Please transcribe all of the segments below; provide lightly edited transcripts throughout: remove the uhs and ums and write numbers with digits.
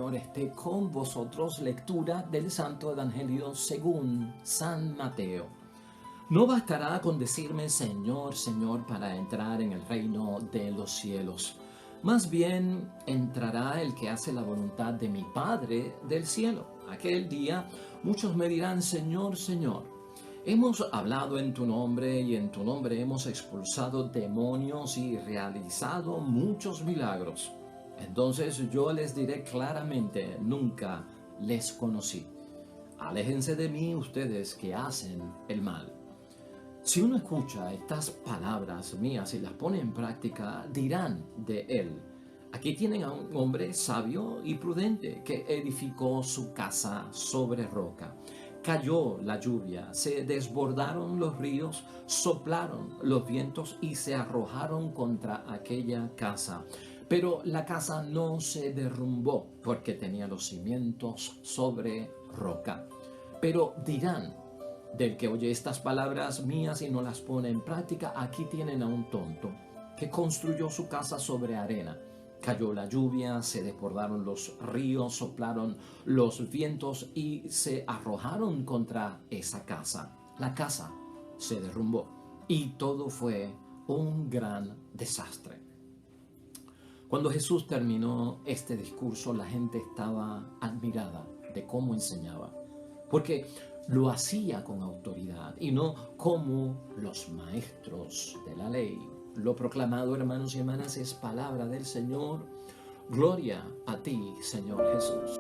Señor esté con vosotros. Lectura del Santo Evangelio según San Mateo. No bastará con decirme Señor, Señor para entrar en el reino de los cielos. Más bien entrará el que hace la voluntad de mi Padre del cielo. Aquel día muchos me dirán Señor, Señor. Hemos hablado en tu nombre y en tu nombre hemos expulsado demonios y realizado muchos milagros. Entonces yo les diré claramente, nunca les conocí. Aléjense de mí ustedes que hacen el mal. Si uno escucha estas palabras mías y las pone en práctica, dirán de él, aquí tienen a un hombre sabio y prudente que edificó su casa sobre roca. Cayó la lluvia, se desbordaron los ríos, soplaron los vientos y se arrojaron contra aquella casa. Pero la casa no se derrumbó porque tenía los cimientos sobre roca. Pero dirán del que oye estas palabras mías y no las pone en práctica, aquí tienen a un tonto que construyó su casa sobre arena. Cayó la lluvia, se desbordaron los ríos, soplaron los vientos y se arrojaron contra esa casa. La casa se derrumbó y todo fue un gran desastre. Cuando Jesús terminó este discurso, la gente estaba admirada de cómo enseñaba, porque lo hacía con autoridad y no como los maestros de la ley. Lo proclamado, hermanos y hermanas, es palabra del Señor. Gloria a ti, Señor Jesús.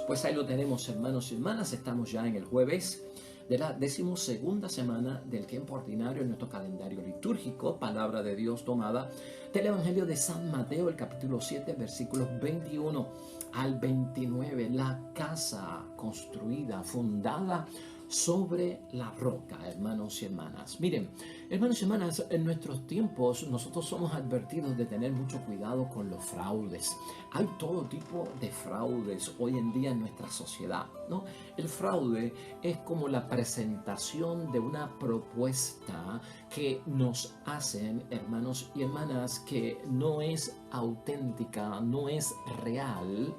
Pues ahí lo tenemos, hermanos y hermanas. Estamos ya en el jueves de la 12ª semana del tiempo ordinario en nuestro calendario litúrgico. Palabra de Dios tomada del Evangelio de San Mateo, el capítulo 7, versículos 21 al 29. La casa construida, fundada sobre la roca, hermanos y hermanas. Miren, hermanos y hermanas, en nuestros tiempos nosotros somos advertidos de tener mucho cuidado con los fraudes. Hay todo tipo de fraudes hoy en día en nuestra sociedad, ¿no? El fraude es como la presentación de una propuesta que nos hacen, hermanos y hermanas, que no es auténtica, no es real,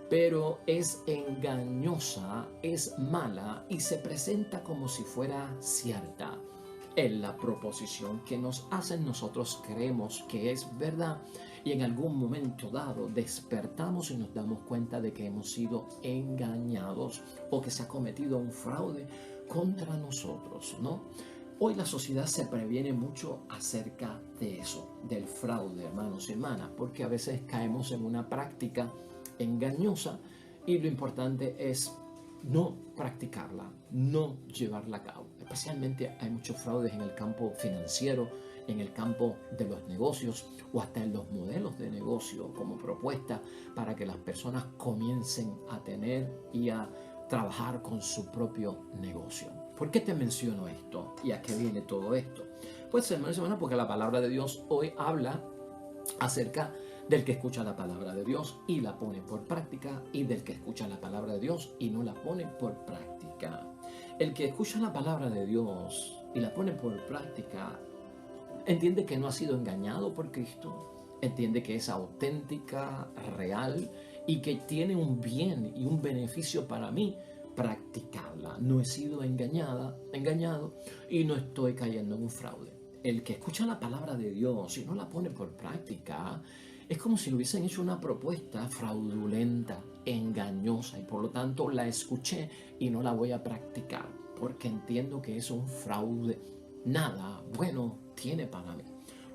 pero es engañosa, es mala y se presenta como si fuera cierta. En la proposición que nos hacen, nosotros creemos que es verdad y en algún momento dado despertamos y nos damos cuenta de que hemos sido engañados o que se ha cometido un fraude contra nosotros, ¿no? Hoy la sociedad se previene mucho acerca de eso, del fraude, hermanos y hermanas, porque a veces caemos en una práctica engañosa y lo importante es no practicarla, no llevarla a cabo. Especialmente hay muchos fraudes en el campo financiero, en el campo de los negocios o hasta en los modelos de negocio como propuesta para que las personas comiencen a tener y a trabajar con su propio negocio. ¿Por qué te menciono esto? ¿Y a qué viene todo esto? Pues hermanos y hermanas, porque la palabra de Dios hoy habla acerca del que escucha la palabra de Dios y la pone por práctica, y del que escucha la palabra de Dios y no la pone por práctica. El que escucha la palabra de Dios y la pone por práctica entiende que no ha sido engañado por Cristo, entiende que es auténtica, real y que tiene un bien y un beneficio para mí practicarla. No he sido engañado y no estoy cayendo en un fraude. El que escucha la palabra de Dios y no la pone por práctica es como si le hubiesen hecho una propuesta fraudulenta, engañosa, y por lo tanto la escuché y no la voy a practicar porque entiendo que es un fraude. Nada bueno tiene para mí.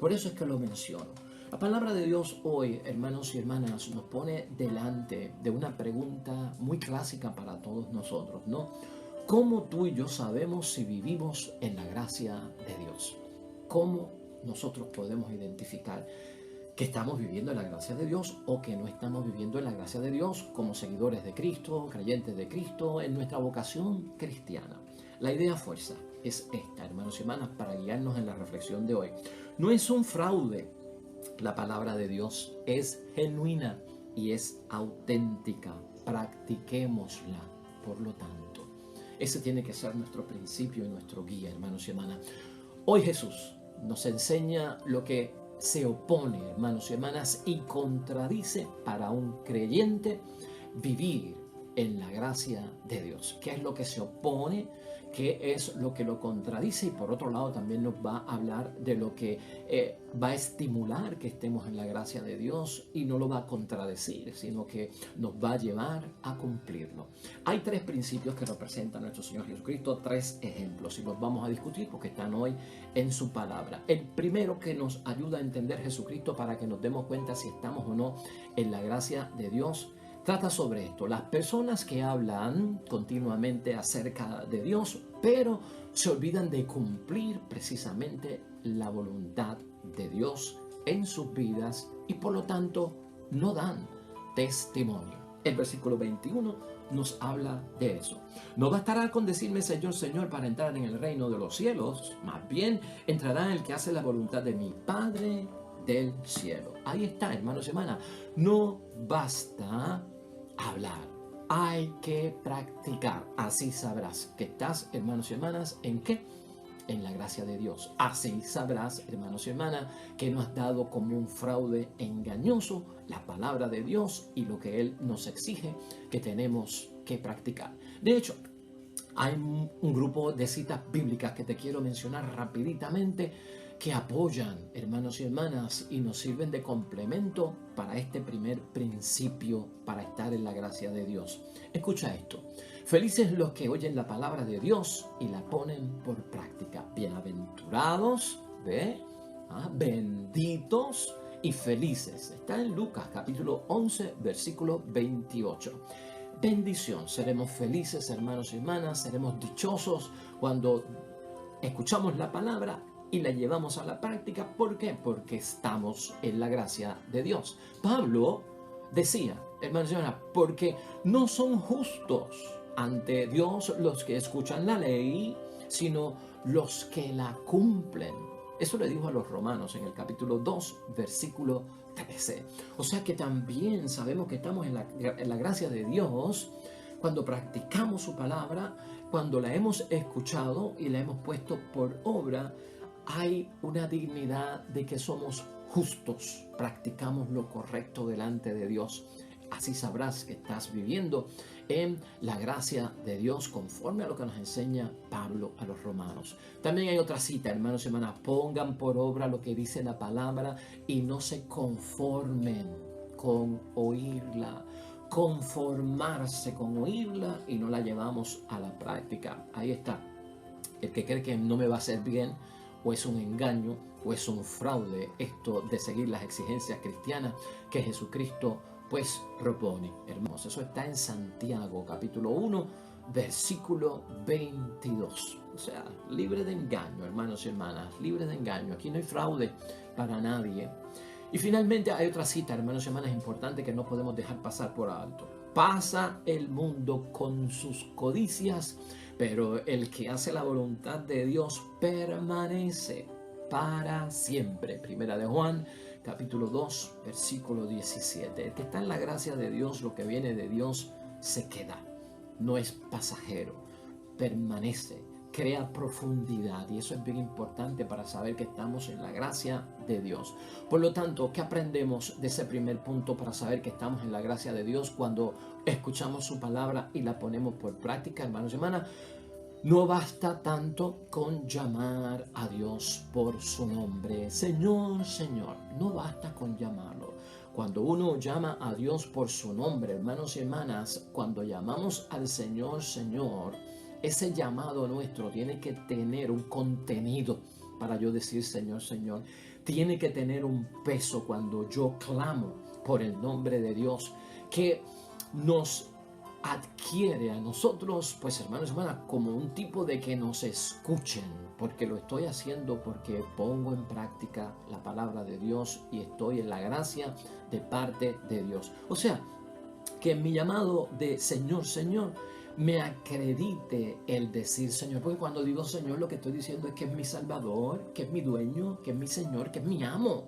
Por eso es que lo menciono. La palabra de Dios hoy, hermanos y hermanas, nos pone delante de una pregunta muy clásica para todos nosotros, ¿no? ¿Cómo tú y yo sabemos si vivimos en la gracia de Dios? ¿Cómo nosotros podemos identificar que estamos viviendo en la gracia de Dios o que no estamos viviendo en la gracia de Dios como seguidores de Cristo, creyentes de Cristo, en nuestra vocación cristiana? La idea fuerza es esta, hermanos y hermanas, para guiarnos en la reflexión de hoy. No es un fraude. La palabra de Dios es genuina y es auténtica. Practiquémosla, por lo tanto. Ese tiene que ser nuestro principio y nuestro guía, hermanos y hermanas. Hoy Jesús nos enseña lo que se opone, hermanos y hermanas, y contradice para un creyente vivir en la gracia de Dios. ¿Qué es lo que se opone? ¿Qué es lo que lo contradice? Y por otro lado también nos va a hablar de lo que va a estimular que estemos en la gracia de Dios y no lo va a contradecir, sino que nos va a llevar a cumplirlo. Hay tres principios que representan nuestro Señor Jesucristo, tres ejemplos, y los vamos a discutir porque están hoy en su palabra. El primero que nos ayuda a entender Jesucristo para que nos demos cuenta si estamos o no en la gracia de Dios trata sobre esto. Las personas que hablan continuamente acerca de Dios, pero se olvidan de cumplir precisamente la voluntad de Dios en sus vidas y por lo tanto no dan testimonio. El versículo 21 nos habla de eso. No bastará con decirme Señor, Señor para entrar en el reino de los cielos, más bien entrará el que hace la voluntad de mi Padre del cielo. Ahí está, hermanos y hermanas. No basta hablar, hay que practicar. Así sabrás que estás, hermanos y hermanas, ¿en qué? En la gracia de Dios. Así sabrás, hermanos y hermanas, que no has dado como un fraude engañoso la palabra de Dios y lo que Él nos exige que tenemos que practicar. De hecho, hay un grupo de citas bíblicas que te quiero mencionar rapiditamente que apoyan, hermanos y hermanas, y nos sirven de complemento para este primer principio para estar en la gracia de Dios. Escucha esto. Felices los que oyen la palabra de Dios y la ponen por práctica. Bienaventurados, benditos y felices. Está en Lucas capítulo 11, versículo 28. Bendición, seremos felices, hermanos y hermanas, seremos dichosos cuando escuchamos la palabra y la llevamos a la práctica. ¿Por qué? Porque estamos en la gracia de Dios. Pablo decía, hermanos y hermanas, porque no son justos ante Dios los que escuchan la ley, sino los que la cumplen. Eso le dijo a los romanos en el capítulo 2, versículo 13. O sea que también sabemos que estamos en la gracia de Dios cuando practicamos su palabra, cuando la hemos escuchado y la hemos puesto por obra. Hay una dignidad de que somos justos, practicamos lo correcto delante de Dios. Así sabrás que estás viviendo en la gracia de Dios conforme a lo que nos enseña Pablo a los romanos. También hay otra cita, hermanos y hermanas, pongan por obra lo que dice la palabra y no se conformen con oírla. Conformarse con oírla y no la llevamos a la práctica. Ahí está. El que cree que no me va a hacer bien, o es un engaño, o es un fraude esto de seguir las exigencias cristianas que Jesucristo pues propone. Hermanos, eso está en Santiago capítulo 1, versículo 22. O sea, libre de engaño, hermanos y hermanas, libre de engaño. Aquí no hay fraude para nadie. Y finalmente hay otra cita, hermanos y hermanas, importante que no podemos dejar pasar por alto. Pasa el mundo con sus codicias, pero el que hace la voluntad de Dios permanece para siempre. Primera de Juan, capítulo 2, versículo 17. El que está en la gracia de Dios, lo que viene de Dios, se queda. No es pasajero, permanece, crea profundidad. Y eso es bien importante para saber que estamos en la gracia de Dios. Por lo tanto, ¿qué aprendemos de ese primer punto para saber que estamos en la gracia de Dios cuando escuchamos su palabra y la ponemos por práctica, hermanos y hermanas? No basta tanto con llamar a Dios por su nombre. Señor, Señor, no basta con llamarlo. Cuando uno llama a Dios por su nombre, hermanos y hermanas, cuando llamamos al Señor, Señor, ese llamado nuestro tiene que tener un contenido para yo decir Señor, Señor. Tiene que tener un peso cuando yo clamo por el nombre de Dios que nos adquiere a nosotros, pues hermanos y hermanas, como un tipo de que nos escuchen, porque lo estoy haciendo porque pongo en práctica la palabra de Dios y estoy en la gracia de parte de Dios. O sea, que en mi llamado de Señor, Señor, me acredite el decir Señor, porque cuando digo Señor lo que estoy diciendo es que es mi Salvador, que es mi dueño, que es mi Señor, que es mi amo.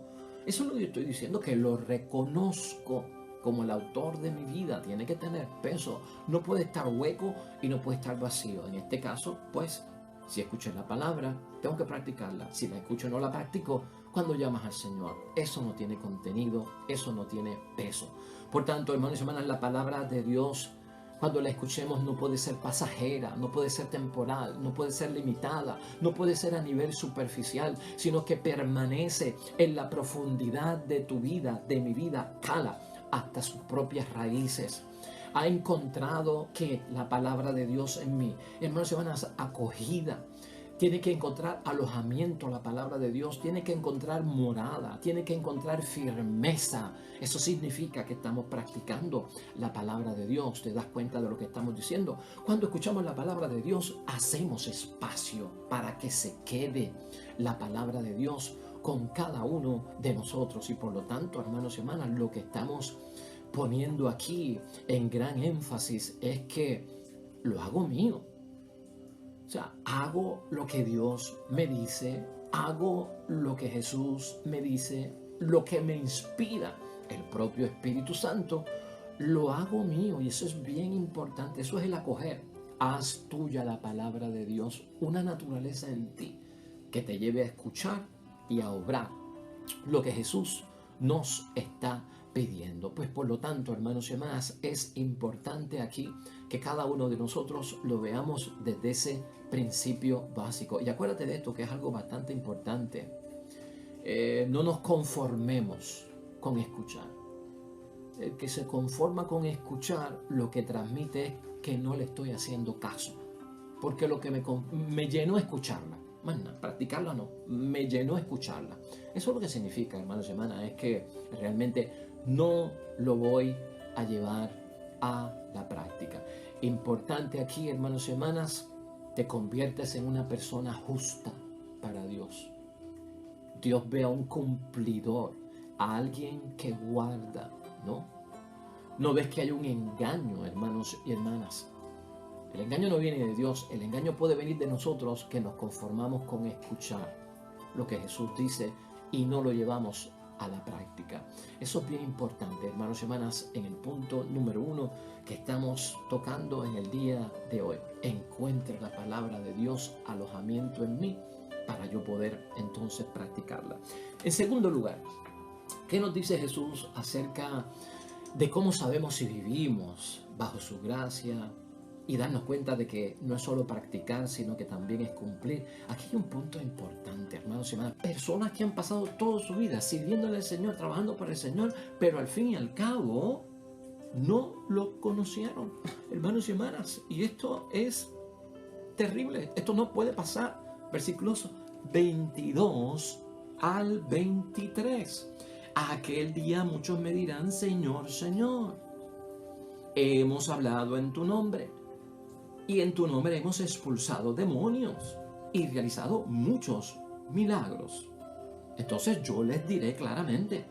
Eso es lo que yo estoy diciendo, que lo reconozco como el autor de mi vida, tiene que tener peso. No puede estar hueco y no puede estar vacío. En este caso, pues, si escuché la palabra, tengo que practicarla. Si la escucho y no la practico, cuando llamas al Señor, eso no tiene contenido, eso no tiene peso. Por tanto, hermanos y hermanas, la palabra de Dios, cuando la escuchemos, no puede ser pasajera, no puede ser temporal, no puede ser limitada, no puede ser a nivel superficial, sino que permanece en la profundidad de tu vida, de mi vida, cala hasta sus propias raíces. Ha encontrado que la palabra de Dios en mí, hermanos y hermanas, acogida. Tiene que encontrar alojamiento la palabra de Dios, tiene que encontrar morada, tiene que encontrar firmeza. Eso significa que estamos practicando la palabra de Dios. ¿Te das cuenta de lo que estamos diciendo? Cuando escuchamos la palabra de Dios, hacemos espacio para que se quede la palabra de Dios con cada uno de nosotros. Y por lo tanto, hermanos y hermanas, lo que estamos poniendo aquí en gran énfasis es que lo hago mío. O sea, hago lo que Dios me dice, hago lo que Jesús me dice, lo que me inspira el propio Espíritu Santo, lo hago mío. Y eso es bien importante, eso es el acoger. Haz tuya la palabra de Dios, una naturaleza en ti que te lleve a escuchar y a obrar lo que Jesús nos está pidiendo. Pues por lo tanto, hermanos y hermanas, es importante aquí que cada uno de nosotros lo veamos desde ese principio básico. Y acuérdate de esto, que es algo bastante importante. No nos conformemos con escuchar. El que se conforma con escuchar, lo que transmite es que no le estoy haciendo caso. Porque lo que me llenó escucharla. Más nada, practicarla no, me llenó escucharla. Eso es lo que significa, hermanos y hermanas, es que realmente no lo voy a llevar a la práctica. Importante aquí, hermanos y hermanas, te conviertes en una persona justa para Dios. Dios ve a un cumplidor, a alguien que guarda, ¿no? No ves que hay un engaño, hermanos y hermanas. El engaño no viene de Dios, el engaño puede venir de nosotros que nos conformamos con escuchar lo que Jesús dice y no lo llevamos a la práctica. Eso es bien importante, hermanos y hermanas, en el punto número 1 que estamos tocando en el día de hoy. Encuentre la palabra de Dios, alojamiento en mí, para yo poder entonces practicarla. En segundo lugar, ¿qué nos dice Jesús acerca de cómo sabemos si vivimos bajo su gracia? Y darnos cuenta de que no es solo practicar, sino que también es cumplir. Aquí hay un punto importante, hermanos y hermanas. Personas que han pasado toda su vida sirviéndole al Señor, trabajando para el Señor, pero al fin y al cabo no lo conocieron, hermanos y hermanas. Y esto es terrible. Esto no puede pasar. Versículos 22 al 23. Aquel día muchos me dirán, Señor, Señor, hemos hablado en tu nombre. Y en tu nombre hemos expulsado demonios y realizado muchos milagros. Entonces yo les diré claramente,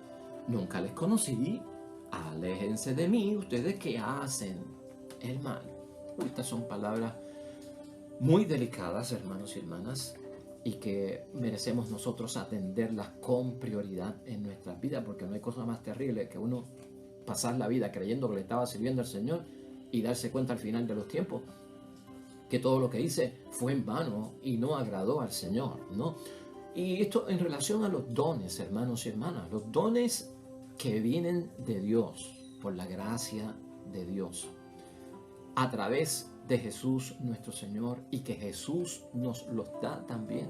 nunca les conocí, aléjense de mí, ustedes que hacen el mal. Estas son palabras muy delicadas, hermanos y hermanas, y que merecemos nosotros atenderlas con prioridad en nuestras vidas, porque no hay cosa más terrible que uno pasar la vida creyendo que le estaba sirviendo al Señor y darse cuenta al final de los tiempos que todo lo que hice fue en vano y no agradó al Señor, ¿no? Y esto en relación a los dones, hermanos y hermanas, los dones que vienen de Dios, por la gracia de Dios, a través de Jesús nuestro Señor, y que Jesús nos los da también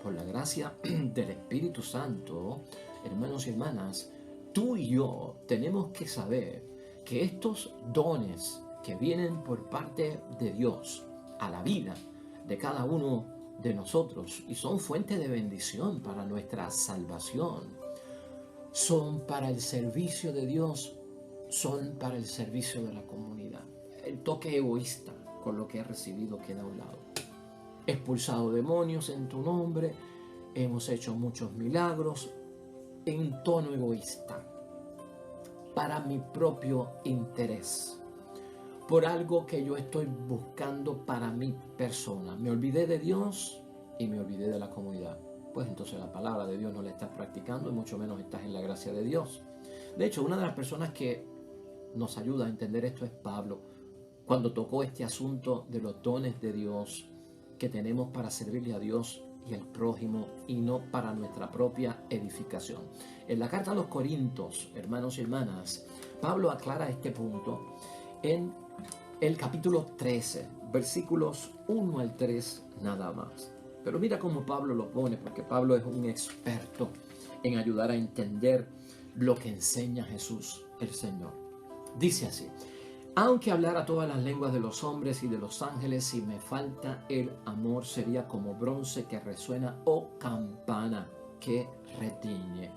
por la gracia del Espíritu Santo. Hermanos y hermanas, tú y yo tenemos que saber que estos dones que vienen por parte de Dios a la vida de cada uno de nosotros y son fuente de bendición para nuestra salvación, son para el servicio de Dios, son para el servicio de la comunidad. El toque egoísta con lo que he recibido queda a un lado. He expulsado demonios en tu nombre, hemos hecho muchos milagros en tono egoísta, para mi propio interés, por algo que yo estoy buscando para mi persona. Me olvidé de Dios y me olvidé de la comunidad. Pues entonces la palabra de Dios no la estás practicando y mucho menos estás en la gracia de Dios. De hecho, una de las personas que nos ayuda a entender esto es Pablo, cuando tocó este asunto de los dones de Dios que tenemos para servirle a Dios y al prójimo y no para nuestra propia edificación. En la carta a los Corintios, hermanos y hermanas, Pablo aclara este punto en el capítulo 13, versículos 1 al 3 nada más. Pero mira cómo Pablo lo pone, porque Pablo es un experto en ayudar a entender lo que enseña Jesús el Señor. Dice así: aunque hablara todas las lenguas de los hombres y de los ángeles, si me falta el amor, sería como bronce que resuena o campana que retiñe.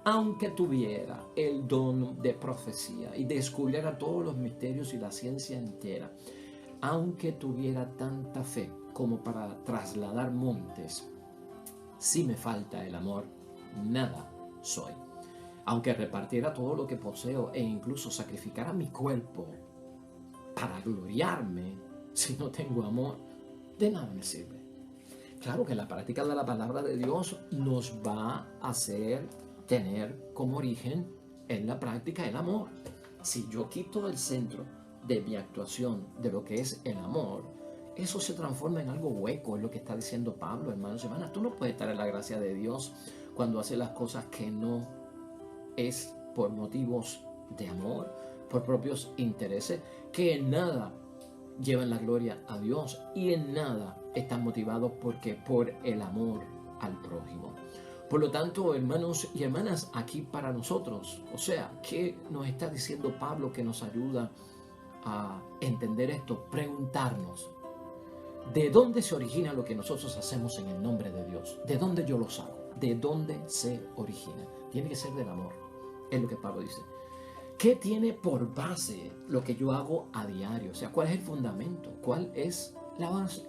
Aunque tuviera el don de profecía y descubriera todos los misterios y la ciencia entera, aunque tuviera tanta fe como para trasladar montes, si me falta el amor, nada soy. Aunque repartiera todo lo que poseo e incluso sacrificara mi cuerpo para gloriarme, si no tengo amor, de nada me sirve. Claro que la práctica de la palabra de Dios nos va a hacer tener como origen en la práctica el amor. Si yo quito el centro de mi actuación de lo que es el amor, eso se transforma en algo hueco, es lo que está diciendo Pablo, hermanos y hermanas. Tú no puedes estar en la gracia de Dios cuando haces las cosas que no es por motivos de amor, por propios intereses, que en nada llevan la gloria a Dios y en nada están motivados porque por el amor al prójimo. Por lo tanto, hermanos y hermanas, aquí para nosotros, o sea, ¿qué nos está diciendo Pablo que nos ayuda a entender esto? Preguntarnos, ¿de dónde se origina lo que nosotros hacemos en el nombre de Dios? ¿De dónde yo los hago? ¿De dónde se origina? Tiene que ser del amor, es lo que Pablo dice. ¿Qué tiene por base lo que yo hago a diario? O sea, ¿cuál es el fundamento? ¿Cuál es la base?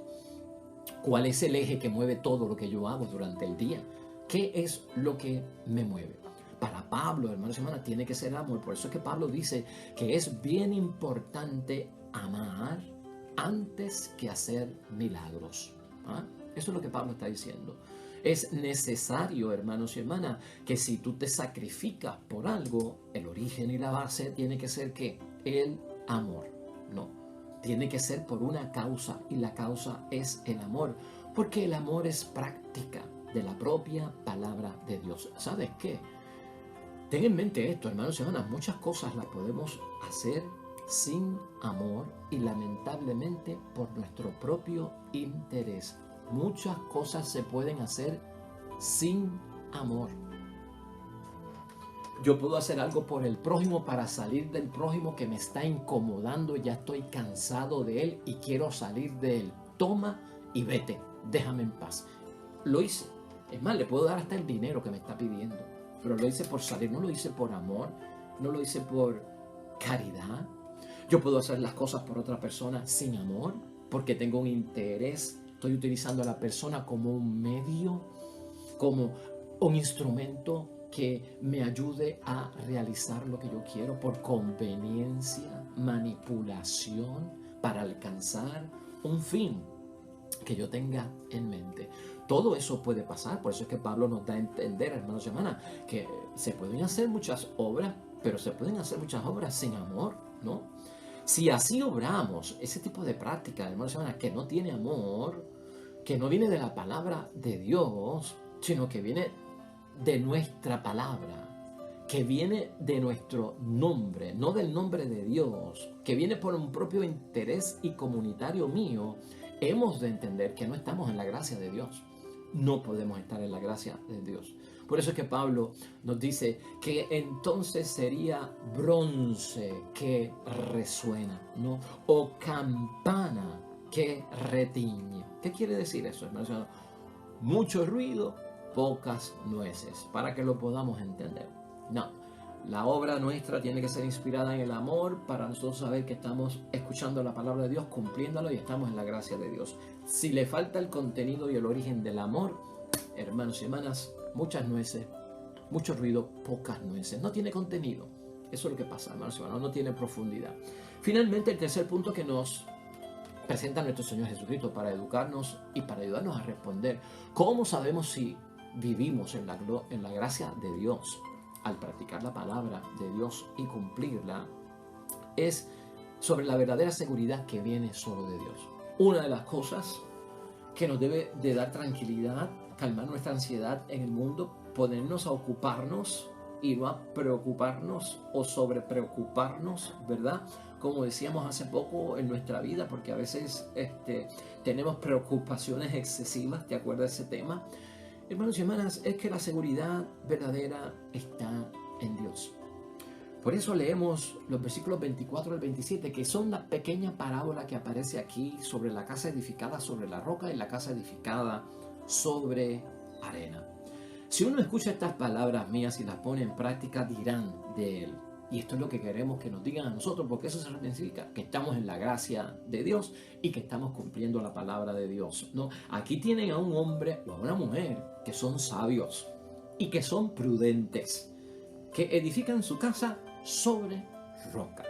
¿Cuál es el eje que mueve todo lo que yo hago durante el día? ¿Qué es lo que me mueve? Para Pablo, hermanos y hermanas, tiene que ser el amor. Por eso es que Pablo dice que es bien importante amar antes que hacer milagros. ¿Ah? Eso es lo que Pablo está diciendo. Es necesario, hermanos y hermanas, que si tú te sacrificas por algo, el origen y la base tiene que ser ¿qué? El amor. No, tiene que ser por una causa y la causa es el amor, porque el amor es práctica de la propia palabra de Dios. ¿Sabes qué? Ten en mente esto, hermanos y hermanas, muchas cosas las podemos hacer sin amor y lamentablemente por nuestro propio interés. Muchas cosas se pueden hacer sin amor. Yo puedo hacer algo por el prójimo para salir del prójimo que me está incomodando, ya estoy cansado de él y quiero salir de él. Toma y vete, déjame en paz. Lo hice. Es más, le puedo dar hasta el dinero que me está pidiendo, pero lo hice por salir, no lo hice por amor, no lo hice por caridad. Yo puedo hacer las cosas por otra persona sin amor, porque tengo un interés. Estoy utilizando a la persona como un medio, como un instrumento que me ayude a realizar lo que yo quiero por conveniencia, manipulación, para alcanzar un fin que yo tenga en mente. Todo eso puede pasar, por eso es que Pablo nos da a entender, hermanos y hermanas, que se pueden hacer muchas obras, pero se pueden hacer muchas obras sin amor, ¿no? Si así obramos, ese tipo de práctica, hermanos y hermanas, que no tiene amor, que no viene de la palabra de Dios, sino que viene de nuestra palabra, que viene de nuestro nombre, no del nombre de Dios, que viene por un propio interés y comunitario mío, hemos de entender que no estamos en la gracia de Dios. No podemos estar en la gracia de Dios. Por eso es que Pablo nos dice que entonces sería bronce que resuena, ¿no? O campana que retiñe. ¿Qué quiere decir eso, hermanos? Mucho ruido, pocas nueces, para que lo podamos entender. No, la obra nuestra tiene que ser inspirada en el amor para nosotros saber que estamos escuchando la palabra de Dios, cumpliéndolo y estamos en la gracia de Dios. Si le falta el contenido y el origen del amor, hermanos y hermanas, muchas nueces, mucho ruido, pocas nueces. No tiene contenido. Eso es lo que pasa, hermanos y hermanas, no tiene profundidad. Finalmente, el tercer punto que nos presenta nuestro Señor Jesucristo para educarnos y para ayudarnos a responder. ¿Cómo sabemos si vivimos en la gracia de Dios al practicar la palabra de Dios y cumplirla? es sobre la verdadera seguridad que viene solo de Dios. Una de las cosas que nos debe de dar tranquilidad, calmar nuestra ansiedad en el mundo, ponernos a ocuparnos y no a preocuparnos o sobre preocuparnos, ¿verdad? Como decíamos hace poco en nuestra vida, porque a veces tenemos preocupaciones excesivas, ¿te acuerdas de ese tema? Hermanos y hermanas, es que la seguridad verdadera está en Dios. Por eso leemos los versículos 24 al 27, que son la pequeña parábola que aparece aquí sobre la casa edificada sobre la roca y la casa edificada sobre arena. Si uno escucha estas palabras mías y las pone en práctica, dirán de él. Y esto es lo que queremos que nos digan a nosotros, porque eso significa que estamos en la gracia de Dios y que estamos cumpliendo la palabra de Dios, ¿no? Aquí tienen a un hombre o a una mujer que son sabios y que son prudentes, que edifican su casa sobre roca.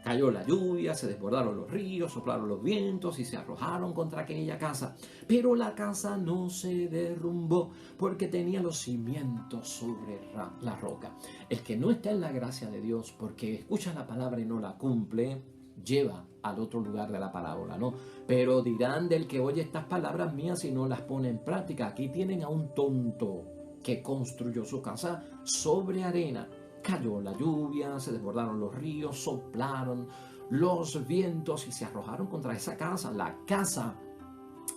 Cayó la lluvia, se desbordaron los ríos, soplaron los vientos y se arrojaron contra aquella casa. Pero la casa no se derrumbó porque tenía los cimientos sobre la roca. El que no está en la gracia de Dios porque escucha la palabra y no la cumple, lleva al otro lugar de la parábola, ¿no? Pero dirán del que oye estas palabras mías y no las pone en práctica. Aquí tienen a un tonto que construyó su casa sobre arena. Cayó la lluvia, se desbordaron los ríos, soplaron los vientos y se arrojaron contra esa casa. La casa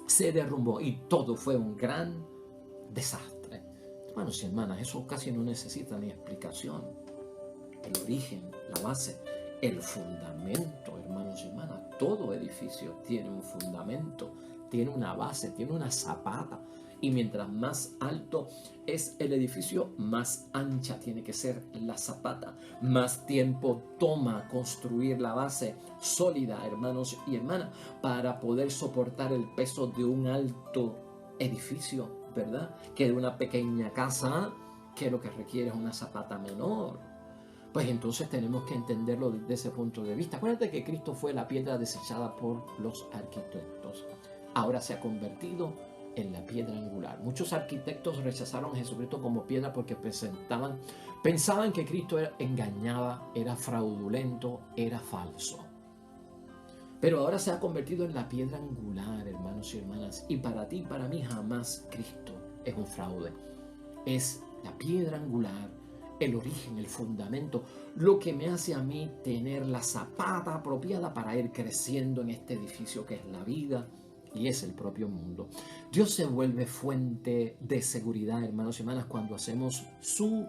se derrumbó y todo fue un gran desastre. Hermanos y hermanas, eso casi no necesita ni explicación. El origen, la base, el fundamento, hermanos y hermanas. Todo edificio tiene un fundamento, tiene una base, tiene una zapata. Y mientras más alto es el edificio, más ancha tiene que ser la zapata. Más tiempo toma construir la base sólida, hermanos y hermanas, para poder soportar el peso de un alto edificio, ¿verdad? Que de una pequeña casa, que lo que requiere es una zapata menor. Pues entonces tenemos que entenderlo desde ese punto de vista. Acuérdate que Cristo fue la piedra desechada por los arquitectos. Ahora se ha convertido en la piedra angular. Muchos arquitectos rechazaron a Jesucristo como piedra porque pensaban que Cristo engañaba, era fraudulento, era falso. Pero ahora se ha convertido en la piedra angular, hermanos y hermanas. Y para ti y para mí jamás Cristo es un fraude. Es la piedra angular, el origen, el fundamento, lo que me hace a mí tener la zapata apropiada para ir creciendo en este edificio que es la vida y es el propio mundo. Dios se vuelve fuente de seguridad, hermanos y hermanas, cuando hacemos su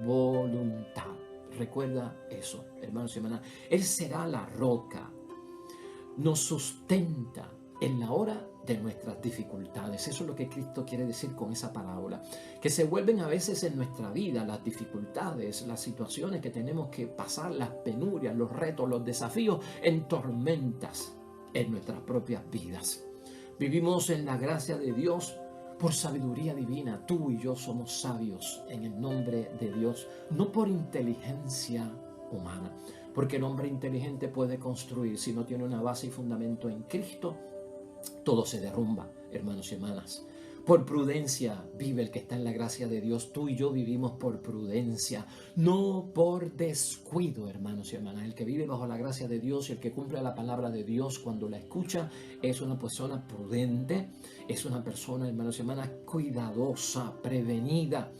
voluntad. Recuerda eso, hermanos y hermanas. Él será la roca, nos sustenta en la hora de nuestras dificultades. Eso es lo que Cristo quiere decir con esa parábola. Que se vuelven a veces en nuestra vida las dificultades, las situaciones que tenemos que pasar, las penurias, los retos, los desafíos, en tormentas en nuestras propias vidas. Vivimos en la gracia de Dios por sabiduría divina. Tú y yo somos sabios en el nombre de Dios, no por inteligencia humana. Porque el hombre inteligente puede construir, si no tiene una base y fundamento en Cristo, todo se derrumba, hermanos y hermanas. Por prudencia vive el que está en la gracia de Dios. Tú y yo vivimos por prudencia, no por descuido, hermanos y hermanas. El que vive bajo la gracia de Dios y el que cumple la palabra de Dios cuando la escucha es una persona prudente, es una persona, hermanos y hermanas, cuidadosa, prevenida.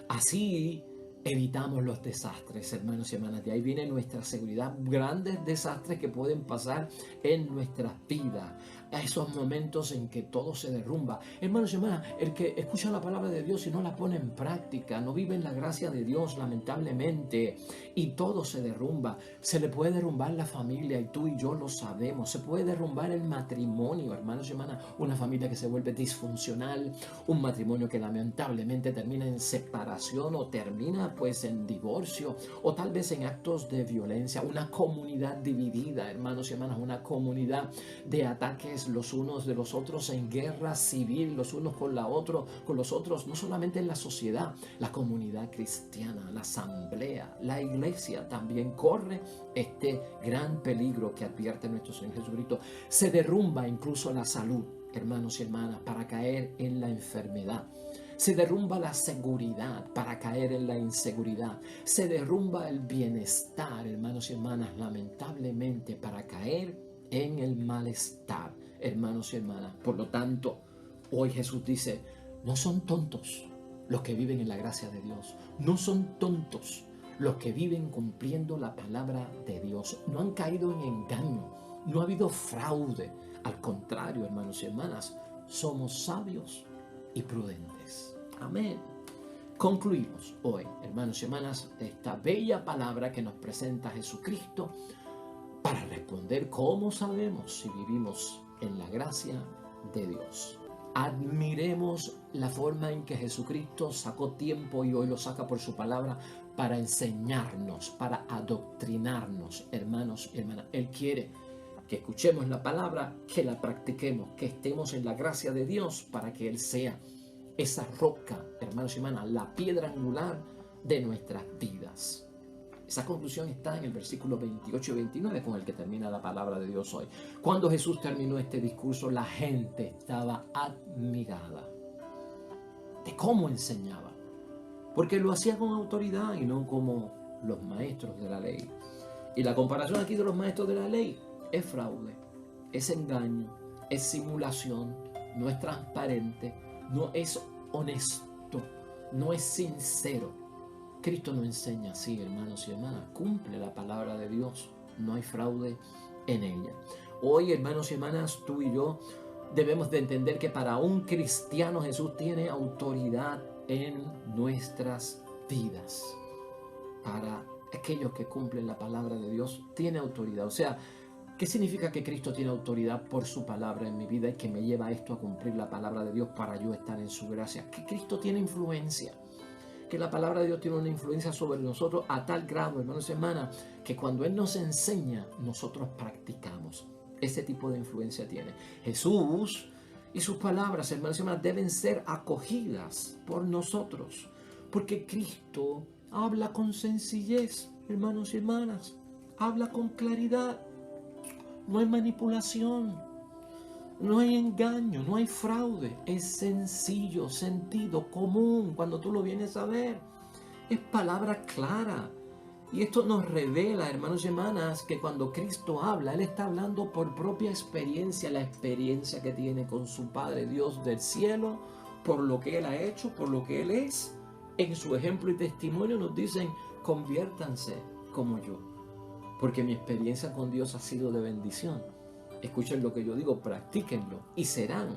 Así evitamos los desastres, hermanos y hermanas. De ahí viene nuestra seguridad. Grandes desastres que pueden pasar en nuestras vidas. A esos momentos en que todo se derrumba. Hermanos y hermanas, el que escucha la palabra de Dios y no la pone en práctica, no vive en la gracia de Dios, lamentablemente, y todo se derrumba. Se le puede derrumbar la familia y tú y yo lo sabemos. Se puede derrumbar el matrimonio, hermanos y hermanas. Una familia que se vuelve disfuncional, un matrimonio que lamentablemente termina en separación o termina pues en divorcio o tal vez en actos de violencia. Una comunidad dividida, hermanos y hermanas, una comunidad de ataques los unos de los otros, en guerra civil los unos con los otros, no solamente en la sociedad, la comunidad cristiana, la asamblea, la iglesia también corre este gran peligro que advierte nuestro Señor Jesucristo. Se derrumba incluso la salud, hermanos y hermanas, para caer en la enfermedad. Se derrumba la seguridad para caer en la inseguridad. Se derrumba el bienestar, hermanos y hermanas, lamentablemente, para caer en el malestar, hermanos y hermanas. Por lo tanto, hoy Jesús dice, no son tontos los que viven en la gracia de Dios. No son tontos los que viven cumpliendo la palabra de Dios. No han caído en engaño. No ha habido fraude. Al contrario, hermanos y hermanas, somos sabios y prudentes. Amén. Concluimos hoy, hermanos y hermanas, esta bella palabra que nos presenta Jesucristo para responder cómo sabemos si vivimos en la gracia de Dios. Admiremos la forma en que Jesucristo sacó tiempo y hoy lo saca por su palabra para enseñarnos, para adoctrinarnos, hermanos y hermanas. Él quiere que escuchemos la palabra, que la practiquemos, que estemos en la gracia de Dios para que Él sea esa roca, hermanos y hermanas, la piedra angular de nuestras vidas. Esa conclusión está en el versículo 28 y 29 con el que termina la palabra de Dios hoy. Cuando Jesús terminó este discurso, la gente estaba admirada de cómo enseñaba, porque lo hacía con autoridad y no como los maestros de la ley. Y la comparación aquí de los maestros de la ley es fraude, es engaño, es simulación, no es transparente, no es honesto, no es sincero. Cristo no enseña así, hermanos y hermanas. Cumple la palabra de Dios. No hay fraude en ella. Hoy, hermanos y hermanas, tú y yo debemos de entender que para un cristiano Jesús tiene autoridad en nuestras vidas. Para aquellos que cumplen la palabra de Dios, tiene autoridad. O sea, ¿qué significa que Cristo tiene autoridad por su palabra en mi vida y que me lleva esto a cumplir la palabra de Dios para yo estar en su gracia? Que Cristo tiene influencia. Que la palabra de Dios tiene una influencia sobre nosotros a tal grado, hermanos y hermanas, que cuando Él nos enseña, nosotros practicamos. Ese tipo de influencia tiene. Jesús y sus palabras, hermanos y hermanas, deben ser acogidas por nosotros. Porque Cristo habla con sencillez, hermanos y hermanas. Habla con claridad. No hay manipulación. No hay engaño, no hay fraude, es sencillo, sentido común cuando tú lo vienes a ver. Es palabra clara. Y esto nos revela, hermanos y hermanas, que cuando Cristo habla, Él está hablando por propia experiencia, la experiencia que tiene con su Padre Dios del cielo, por lo que Él ha hecho, por lo que Él es. En su ejemplo y testimonio nos dicen, conviértanse como yo, porque mi experiencia con Dios ha sido de bendición. Escuchen lo que yo digo, practíquenlo y serán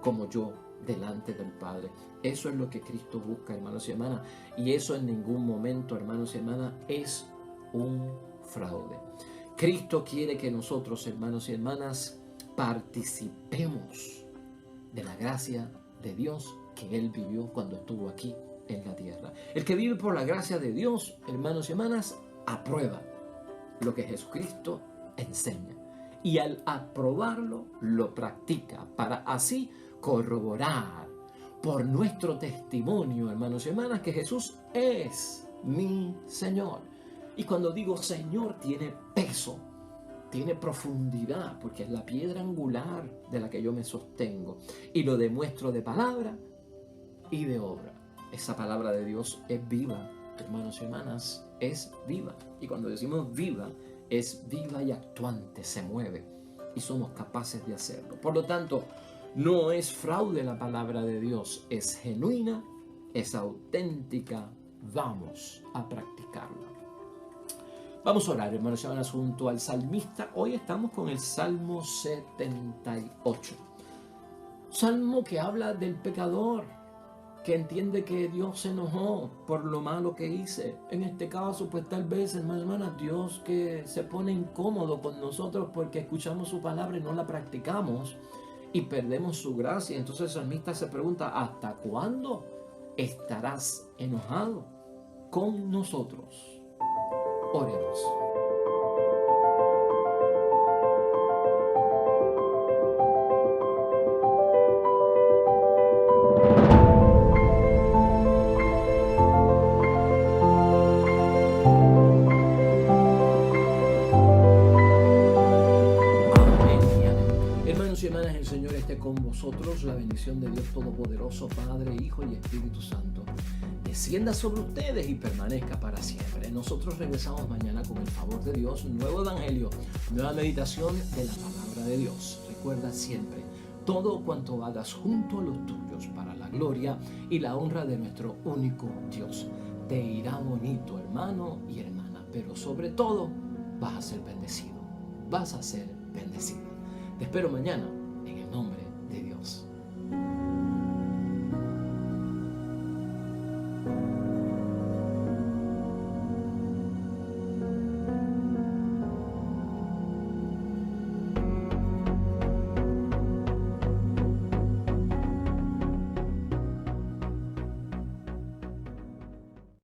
como yo delante del Padre. Eso es lo que Cristo busca, hermanos y hermanas. Y eso en ningún momento, hermanos y hermanas, es un fraude. Cristo quiere que nosotros, hermanos y hermanas, participemos de la gracia de Dios que Él vivió cuando estuvo aquí en la tierra. El que vive por la gracia de Dios, hermanos y hermanas, aprueba lo que Jesucristo enseña. Y al aprobarlo, lo practica para así corroborar por nuestro testimonio, hermanos y hermanas, que Jesús es mi Señor. Y cuando digo Señor, tiene peso, tiene profundidad, porque es la piedra angular de la que yo me sostengo. Y lo demuestro de palabra y de obra. Esa palabra de Dios es viva, hermanos y hermanas, es viva. Y cuando decimos viva, es viva y actuante, se mueve y somos capaces de hacerlo. Por lo tanto, no es fraude la palabra de Dios, es genuina, es auténtica. Vamos a practicarla. Vamos a orar, hermanos y hermanas, junto al salmista. Hoy estamos con el Salmo 78. Salmo que habla del pecador, que entiende que Dios se enojó por lo malo que hice. En este caso, pues tal vez, hermanos y hermanas, Dios que se pone incómodo con nosotros porque escuchamos su palabra y no la practicamos y perdemos su gracia. Entonces el salmista se pregunta, ¿hasta cuándo estarás enojado con nosotros? Oremos. Hermanos y hermanas, el Señor esté con vosotros. La bendición de Dios Todopoderoso, Padre, Hijo y Espíritu Santo, descienda sobre ustedes y permanezca para siempre. Nosotros regresamos mañana con el favor de Dios, un nuevo evangelio, nueva meditación de la palabra de Dios. Recuerda siempre, todo cuanto hagas junto a los tuyos para la gloria y la honra de nuestro único Dios. Te irá bonito, hermano y hermana, pero sobre todo vas a ser bendecido. Vas a ser bendecido. Te espero mañana en el nombre